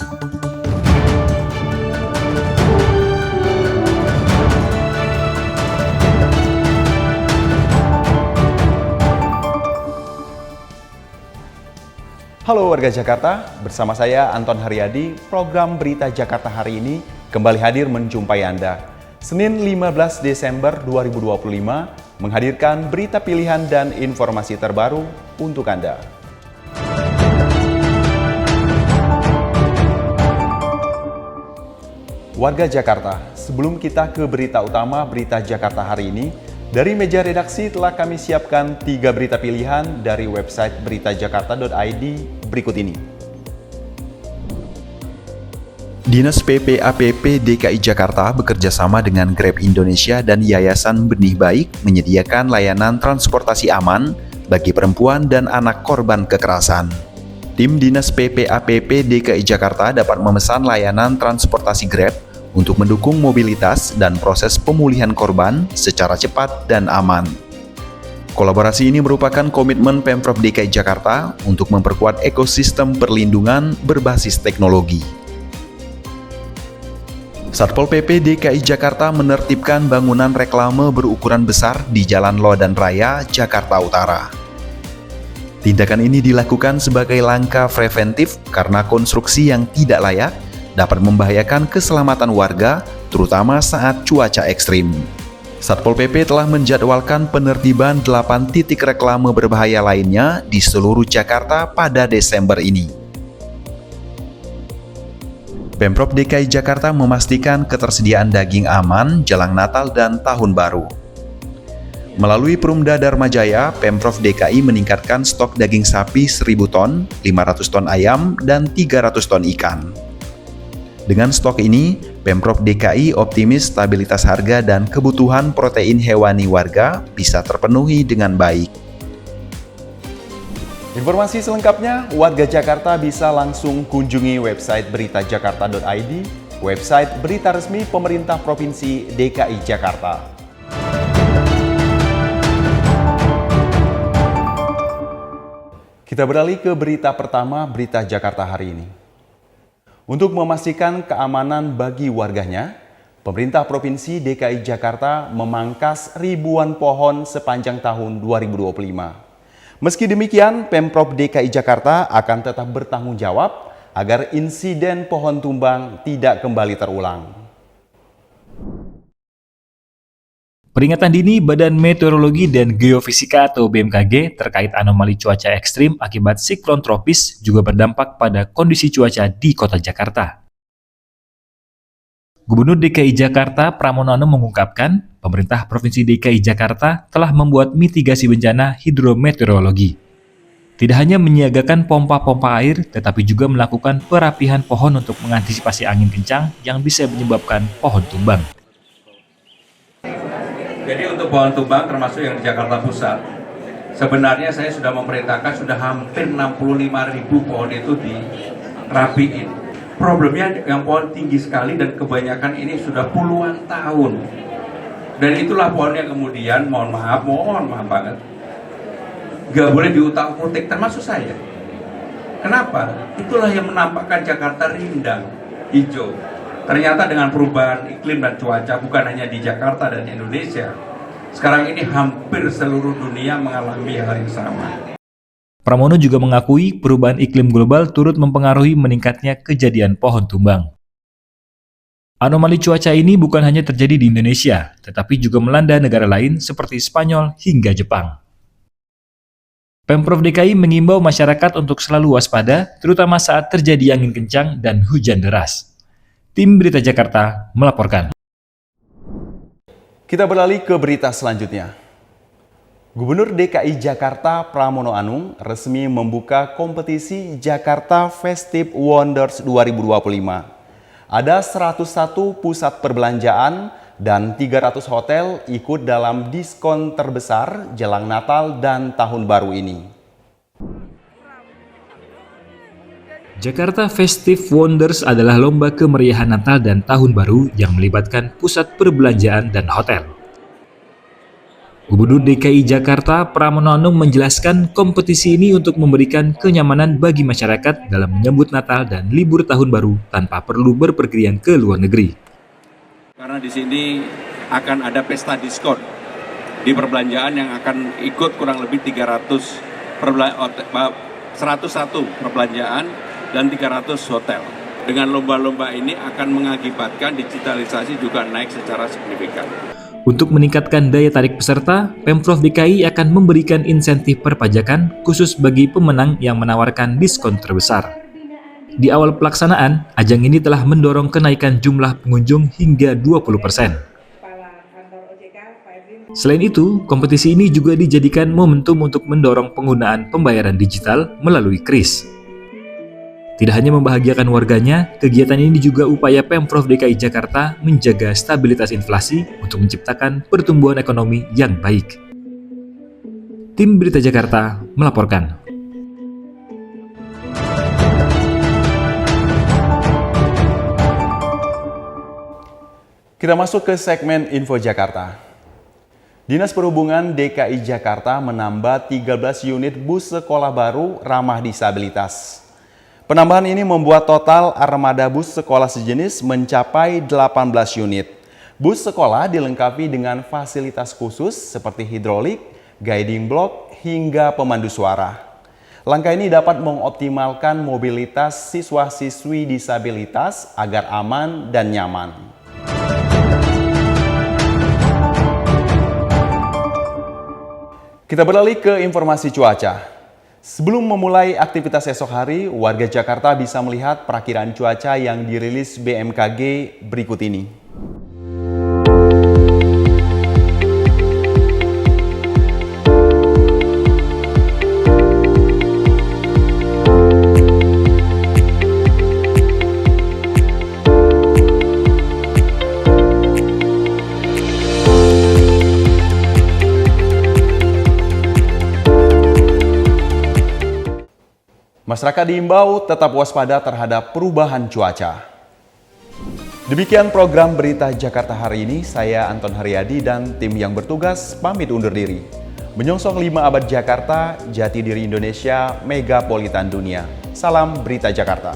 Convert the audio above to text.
Halo warga Jakarta, bersama saya Anton Haryadi, program Berita Jakarta hari ini kembali hadir menjumpai Anda. Senin 15 Desember 2025 menghadirkan berita pilihan dan informasi terbaru untuk Anda. Warga Jakarta, sebelum kita ke berita utama Berita Jakarta hari ini, dari meja redaksi telah kami siapkan 3 berita pilihan dari website beritajakarta.id berikut ini. Dinas PPAPP DKI Jakarta bekerjasama dengan Grab Indonesia dan Yayasan Benih Baik menyediakan layanan transportasi aman bagi perempuan dan anak korban kekerasan. Tim Dinas PPAPP DKI Jakarta dapat memesan layanan transportasi Grab untuk mendukung mobilitas dan proses pemulihan korban secara cepat dan aman. Kolaborasi ini merupakan komitmen Pemprov DKI Jakarta untuk memperkuat ekosistem perlindungan berbasis teknologi. Satpol PP DKI Jakarta menertibkan bangunan reklame berukuran besar di Jalan Lodan Raya, Jakarta Utara. Tindakan ini dilakukan sebagai langkah preventif karena konstruksi yang tidak layak dapat membahayakan keselamatan warga, terutama saat cuaca ekstrim. Satpol PP telah menjadwalkan penertiban 8 titik reklame berbahaya lainnya di seluruh Jakarta pada Desember ini. Pemprov DKI Jakarta memastikan ketersediaan daging aman jelang Natal dan Tahun Baru. Melalui Perumda Dharma Jaya, Pemprov DKI meningkatkan stok daging sapi 1.000 ton, 500 ton ayam, dan 300 ton ikan. Dengan stok ini, Pemprov DKI optimis stabilitas harga dan kebutuhan protein hewani warga bisa terpenuhi dengan baik. Informasi selengkapnya, warga Jakarta bisa langsung kunjungi website beritajakarta.id, website berita resmi pemerintah Provinsi DKI Jakarta. Kita beralih ke berita pertama Berita Jakarta hari ini. Untuk memastikan keamanan bagi warganya, pemerintah Provinsi DKI Jakarta memangkas ribuan pohon sepanjang tahun 2025. Meski demikian, Pemprov DKI Jakarta akan tetap bertanggung jawab agar insiden pohon tumbang tidak kembali terulang. Peringatan dini Badan Meteorologi dan Geofisika atau BMKG terkait anomali cuaca ekstrim akibat siklon tropis juga berdampak pada kondisi cuaca di Kota Jakarta. Gubernur DKI Jakarta Pramono Anung mengungkapkan, pemerintah Provinsi DKI Jakarta telah membuat mitigasi bencana hidrometeorologi. Tidak hanya menyiagakan pompa-pompa air, tetapi juga melakukan perapihan pohon untuk mengantisipasi angin kencang yang bisa menyebabkan pohon tumbang. Jadi untuk pohon tumbang termasuk yang di Jakarta Pusat, sebenarnya saya sudah memerintahkan sudah hampir 65.000 pohon itu dirapiin. Problemnya yang pohon tinggi sekali dan kebanyakan ini sudah puluhan tahun. Dan itulah pohon yang kemudian, mohon maaf banget, gak boleh diutak-utik termasuk saya. Kenapa? Itulah yang menampakkan Jakarta rindang, hijau. Ternyata dengan perubahan iklim dan cuaca bukan hanya di Jakarta dan Indonesia, sekarang ini hampir seluruh dunia mengalami hal yang sama. Pramono juga mengakui perubahan iklim global turut mempengaruhi meningkatnya kejadian pohon tumbang. Anomali cuaca ini bukan hanya terjadi di Indonesia, tetapi juga melanda negara lain seperti Spanyol hingga Jepang. Pemprov DKI mengimbau masyarakat untuk selalu waspada, terutama saat terjadi angin kencang dan hujan deras. Tim Berita Jakarta melaporkan. Kita beralih ke berita selanjutnya. Gubernur DKI Jakarta Pramono Anung resmi membuka kompetisi Jakarta Festive Wonders 2025. Ada 101 pusat perbelanjaan dan 300 hotel ikut dalam diskon terbesar jelang Natal dan Tahun Baru ini. Jakarta Festive Wonders adalah lomba kemeriahan Natal dan Tahun Baru yang melibatkan pusat perbelanjaan dan hotel. Gubernur DKI Jakarta Pramono Anung menjelaskan kompetisi ini untuk memberikan kenyamanan bagi masyarakat dalam menyambut Natal dan libur tahun baru tanpa perlu berpergian ke luar negeri. Karena di sini akan ada pesta diskon di perbelanjaan yang akan ikut kurang lebih 101 perbelanjaan dan 300 hotel. Dengan lomba-lomba ini akan mengakibatkan digitalisasi juga naik secara signifikan. Untuk meningkatkan daya tarik peserta, Pemprov DKI akan memberikan insentif perpajakan khusus bagi pemenang yang menawarkan diskon terbesar. Di awal pelaksanaan, ajang ini telah mendorong kenaikan jumlah pengunjung hingga 20%. Selain itu, kompetisi ini juga dijadikan momentum untuk mendorong penggunaan pembayaran digital melalui KRIS. Tidak hanya membahagiakan warganya, kegiatan ini juga upaya Pemprov DKI Jakarta menjaga stabilitas inflasi untuk menciptakan pertumbuhan ekonomi yang baik. Tim Berita Jakarta melaporkan. Kita masuk ke segmen Info Jakarta. Dinas Perhubungan DKI Jakarta menambah 13 unit bus sekolah baru ramah disabilitas. Penambahan ini membuat total armada bus sekolah sejenis mencapai 18 unit. Bus sekolah dilengkapi dengan fasilitas khusus seperti hidrolik, guiding block, hingga pemandu suara. Langkah ini dapat mengoptimalkan mobilitas siswa-siswi disabilitas agar aman dan nyaman. Kita beralih ke informasi cuaca. Sebelum memulai aktivitas esok hari, warga Jakarta bisa melihat perakiraan cuaca yang dirilis BMKG berikut ini. Masyarakat diimbau tetap waspada terhadap perubahan cuaca. Demikian program Berita Jakarta hari ini. Saya Anton Haryadi dan tim yang bertugas pamit undur diri. Menyongsong 5 abad Jakarta, jati diri Indonesia, megapolitan dunia. Salam Berita Jakarta.